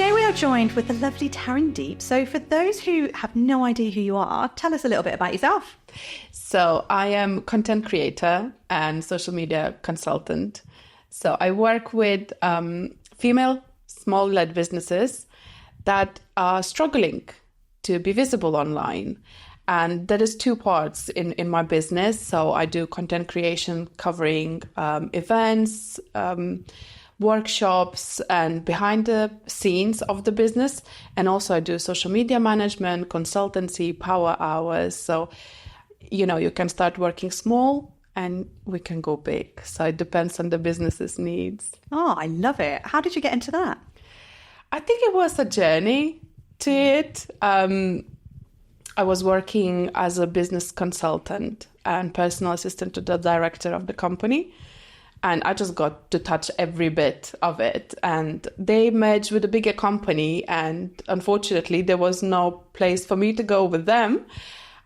Today we are joined with the lovely Tarendeep. So for those who have no idea who you are, tell us a little bit about yourself. So I am content creator and social media consultant. So I work with female small-led businesses that are struggling to be visible online. And there is two parts in my business. So I do content creation covering events, workshops and behind the scenes of the business. And also I do social media management, consultancy, power hours. So, you can start working small and we can go big. So it depends on the business's needs. Oh, I love it. How did you get into that? I think it was a journey to it. I was working as a business consultant and personal assistant to the director of the company. And I just got to touch every bit of it. And they merged with a bigger company. And unfortunately, there was no place for me to go with them.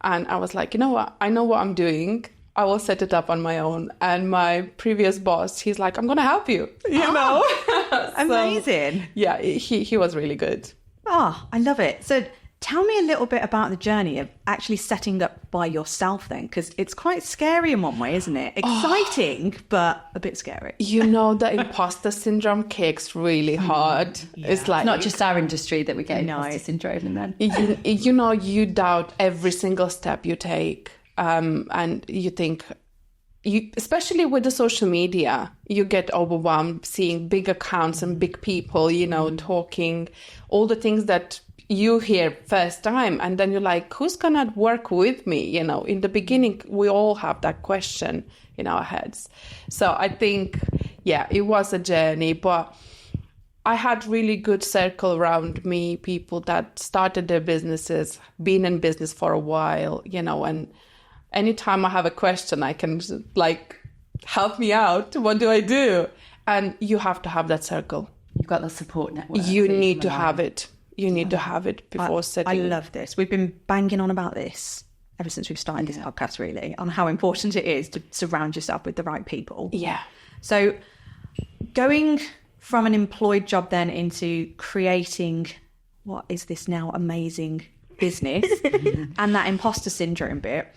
And I was like, you know what? I know what I'm doing. I will set it up on my own. And my previous boss, he's like, I'm going to help you, know? Amazing. So, yeah, he was really good. Oh, I love it. So tell me a little bit about the journey of actually setting up by yourself then, because it's quite scary in one way, isn't it? Exciting, but a bit scary. The imposter syndrome kicks really hard. Yeah. It's like... It's not just our industry that we get imposter syndrome and then... You doubt every single step you take. And you think... especially with the social media, you get overwhelmed seeing big accounts and big people, talking all the things that you hear first time. And then you're like, who's going to work with me? In the beginning, we all have that question in our heads. So I think, it was a journey, but I had really good circle around me, people that started their businesses, been in business for a while, and anytime I have a question, I can help me out. What do I do? And you have to have that circle. You've got the support network. You need to have it. You need to have it before setting. I love this. We've been banging on about this ever since we've started this podcast, really, on how important it is to surround yourself with the right people. Yeah. So going from an employed job then into creating what is this now amazing business and that imposter syndrome bit,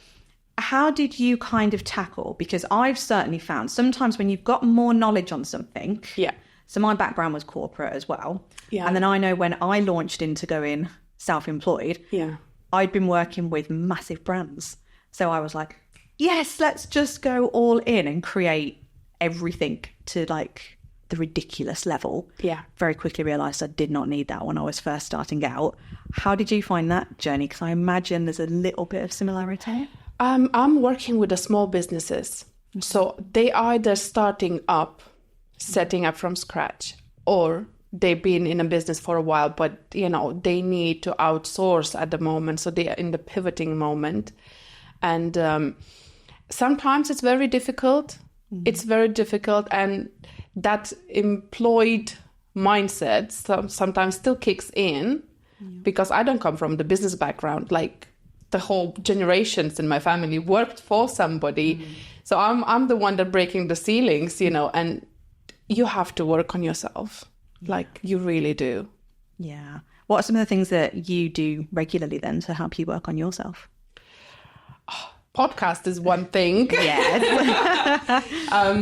how did you kind of tackle? Because I've certainly found sometimes when you've got more knowledge on something. Yeah. So my background was corporate as well. Yeah. And then I know when I launched into going self-employed, I'd been working with massive brands. So I was like, yes, let's just go all in and create everything to the ridiculous level. Yeah. Very quickly realised I did not need that when I was first starting out. How did you find that journey? Because I imagine there's a little bit of similarity. I'm working with the small businesses. So they either starting up, setting up from scratch, or they've been in a business for a while, but, they need to outsource at the moment. So they are in the pivoting moment. And sometimes it's very difficult. Mm-hmm. It's very difficult. And that employed mindset sometimes still kicks in because I don't come from the business background. The whole generations in my family worked for somebody. Mm-hmm. So I'm the one that breaking the ceilings, and you have to work on yourself. You really do. Yeah. What are some of the things that you do regularly then to help you work on yourself? Podcast is one thing. Yes.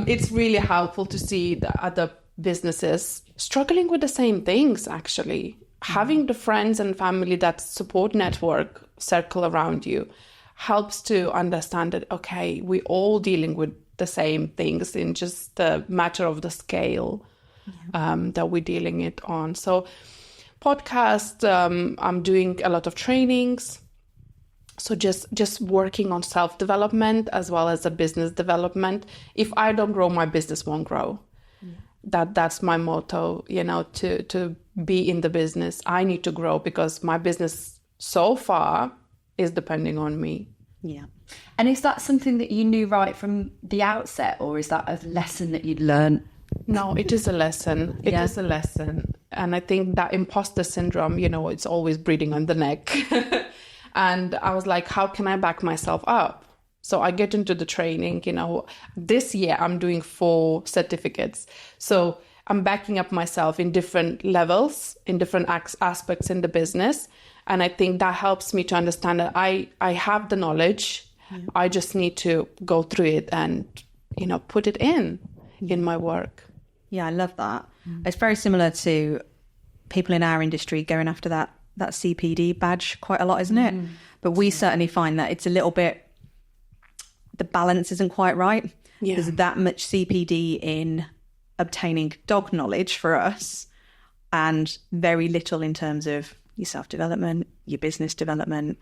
It's really helpful to see the other businesses struggling with the same things, actually. Having the friends and family, that support network circle around you helps to understand that, okay, we're all dealing with the same things in just the matter of the scale that we're dealing it on. So podcast, I'm doing a lot of trainings. So just working on self-development as well as the business development. If I don't grow, my business won't grow. That's my motto, to be in the business. I need to grow because my business so far is depending on me. Yeah. And is that something that you knew right from the outset, or is that a lesson that you'd learned? No, it is a lesson. It is a lesson. And I think that imposter syndrome, it's always breathing on the neck. And I was like, how can I back myself up? So I get into the training, this year I'm doing 4 certificates. So I'm backing up myself in different levels, in different aspects in the business. And I think that helps me to understand that I have the knowledge. I just need to go through it and, put it in my work. Yeah, I love that. It's very similar to people in our industry going after that CPD badge quite a lot, isn't it? But we certainly find that it's a little bit, the balance isn't quite right. Yeah. There's that much CPD in obtaining dog knowledge for us and very little in terms of your self-development, your business development.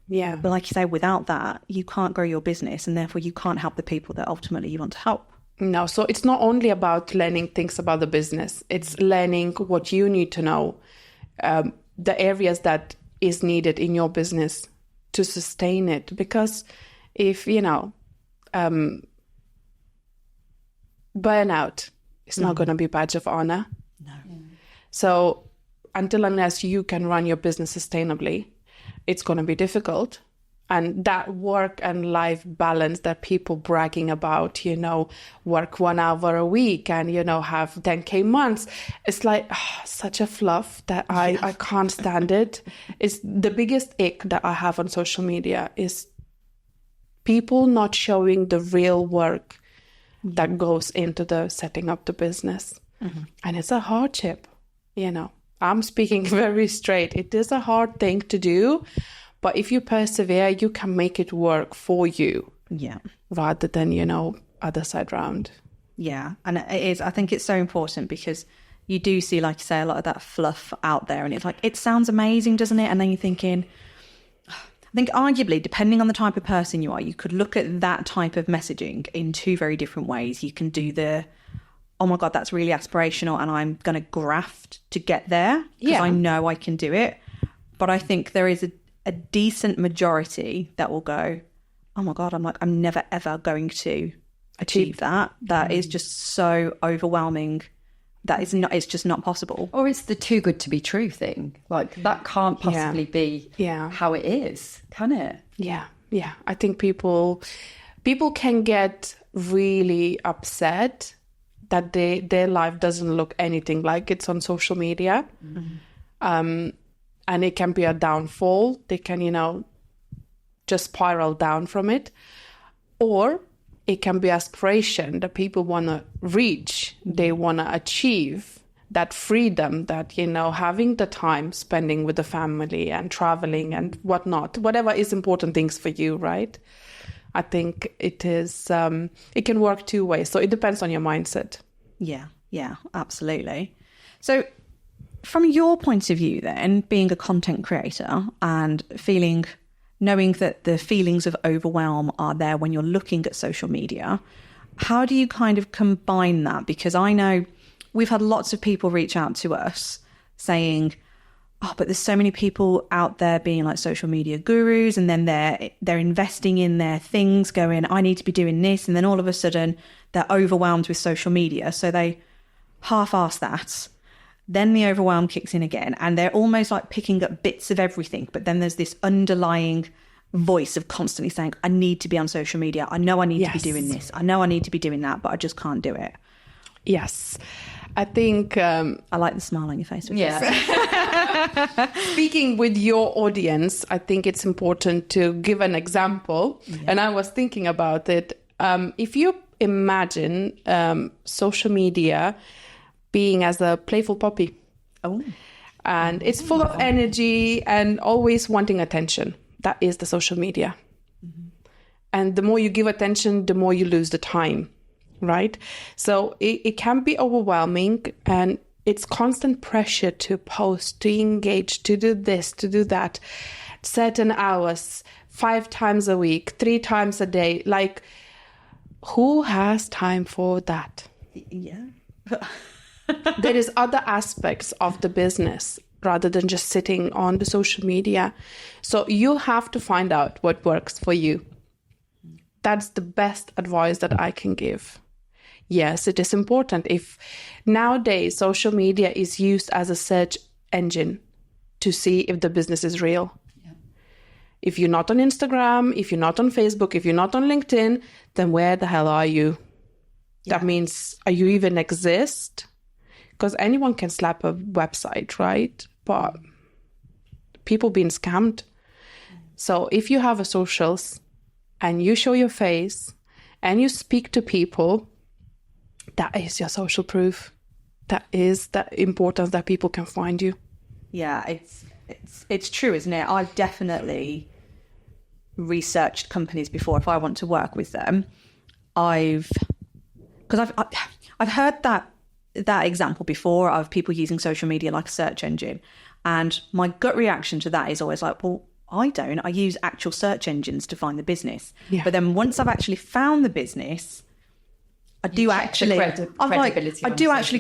Yeah. But like you say, without that, you can't grow your business and therefore you can't help the people that ultimately you want to help. No, so it's not only about learning things about the business. It's learning what you need to know, the areas that is needed in your business to sustain it. Because if, burnout is not going to be a badge of honor. No. So until unless you can run your business sustainably, it's going to be difficult. And that work and life balance that people bragging about, work 1 hour a week and, have 10K months. It's like such a fluff that I can't stand it. It's the biggest ick that I have on social media is people not showing the real work that goes into the setting up the business. And it's a hardship, I'm speaking very straight. It is a hard thing to do, but if you persevere, you can make it work for you. Yeah. Rather than, other side round. Yeah. And it is, I think it's so important because you do see, like you say, a lot of that fluff out there and it's like, it sounds amazing, doesn't it? And then you're thinking, I think arguably, depending on the type of person you are, you could look at that type of messaging in two very different ways. You can do the, oh my God, that's really aspirational and I'm going to graft to get there because I know I can do it. But I think there is a decent majority that will go, oh my God, I'm never, ever going to achieve that. That is just so overwhelming. It's just not possible. Or it's the too good to be true thing. Like that can't possibly be how it is, can it? Yeah. Yeah. I think people can get really upset that their life doesn't look anything like it's on social media. And it can be a downfall. They can, just spiral down from it. Or it can be aspiration that people want to reach. They want to achieve that freedom that, having the time spending with the family and traveling and whatnot, whatever is important things for you, right? I think it is, it can work two ways. So it depends on your mindset. Yeah, absolutely. So from your point of view then, being a content creator and knowing that the feelings of overwhelm are there when you're looking at social media, how do you kind of combine that? Because I know we've had lots of people reach out to us saying, oh, but there's so many people out there being like social media gurus and then they're investing in their things going, I need to be doing this. And then all of a sudden they're overwhelmed with social media. So they half-ass that. Then the overwhelm kicks in again and they're almost like picking up bits of everything. But then there's this underlying voice of constantly saying, I need to be on social media. I know I need to be doing this. I know I need to be doing that, but I just can't do it. Yes. I think... I like the smile on your face. Speaking with your audience, I think it's important to give an example. Yeah. And I was thinking about it. If you imagine social media being as a playful puppy. Oh. And it's full of energy and always wanting attention. That is the social media. And the more you give attention, the more you lose the time, right? So it can be overwhelming and it's constant pressure to post, to engage, to do this, to do that, certain hours, 5 times a week, 3 times a day. Like, who has time for that? Yeah. There is other aspects of the business rather than just sitting on the social media. So you have to find out what works for you. That's the best advice that I can give. Yes, it is important. If nowadays social media is used as a search engine to see if the business is real. Yeah. If you're not on Instagram, if you're not on Facebook, if you're not on LinkedIn, then where the hell are you? Yeah. That means, are you even exist? because anyone can slap a website, right? But people being scammed. So if you have a socials and you show your face and you speak to people, that is your social proof. That is the importance that people can find you. Yeah, it's true, isn't it? I've definitely researched companies before if I want to work with them. I've heard that example before of people using social media like a search engine, and my gut reaction to that is always like, well, I don't. I use actual search engines to find the business. Yeah. But then once I've actually found the business, I do actually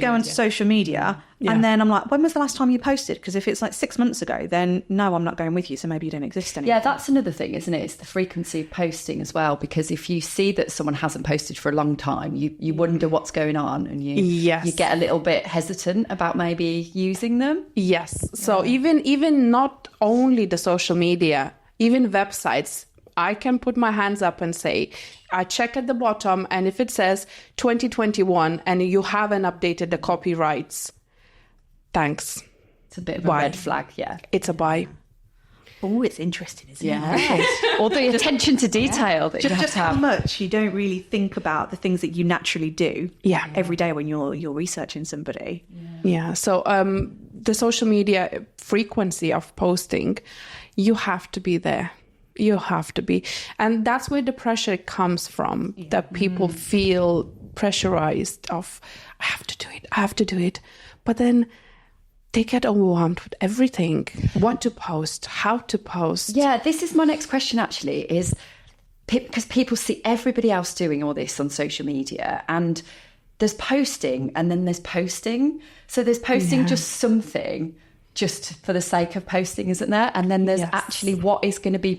go onto social media, and then I'm like, when was the last time you posted? Because if it's like 6 months ago, then no, I'm not going with you. So maybe you don't exist anymore. Yeah, that's another thing, isn't it? It's the frequency of posting as well. Because if you see that someone hasn't posted for a long time, you wonder what's going on, and you get a little bit hesitant about maybe using them. Yes. So even not only the social media, even websites, I can put my hands up and say, I check at the bottom, and if it says 2021 and you haven't updated the copyrights, thanks. It's a bit of a red flag, yeah. It's a buy. Oh, it's interesting, isn't it? Yeah. All the attention to detail that you have to have. How much you don't really think about the things that you naturally do every day when you're researching somebody. Yeah. So the social media frequency of posting, you have to be there. You have to be. And that's where the pressure comes from, that people feel pressurized of, I have to do it. But then they get overwhelmed with everything. What to post, how to post. Yeah, this is my next question actually, is because people see everybody else doing all this on social media, and there's posting and then there's posting. So there's posting just something just for the sake of posting, isn't there? And then there's actually what is going to be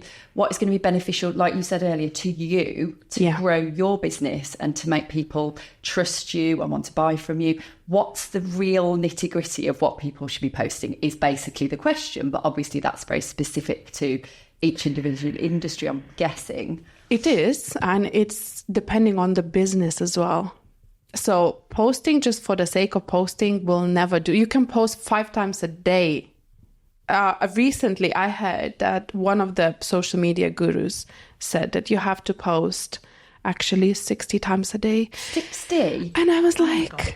beneficial, like you said earlier, to you to grow your business and to make people trust you and want to buy from you. What's the real nitty gritty of what people should be posting is basically the question. But obviously that's very specific to each individual industry, I'm guessing. It is, and it's depending on the business as well. So posting just for the sake of posting will never do. You can post 5 times a day. Recently, I heard that one of the social media gurus said that you have to post actually 60 times a day. 60? And I was like...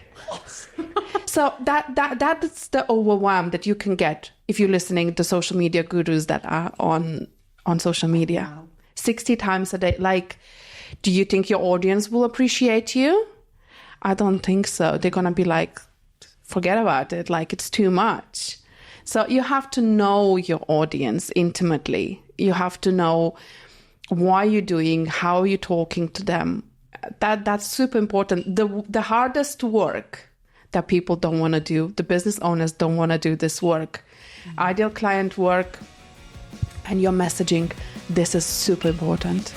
So that's the overwhelm that you can get if you're listening to social media gurus that are on social media. Wow. 60 times a day. Like, do you think your audience will appreciate you? I don't think so. They're going to be like, forget about it. Like, it's too much. So you have to know your audience intimately. You have to know why you're doing, how you're talking to them. That's super important. The hardest work that people don't want to do, the business owners don't want to do this work. Mm-hmm. Ideal client work and your messaging, this is super important.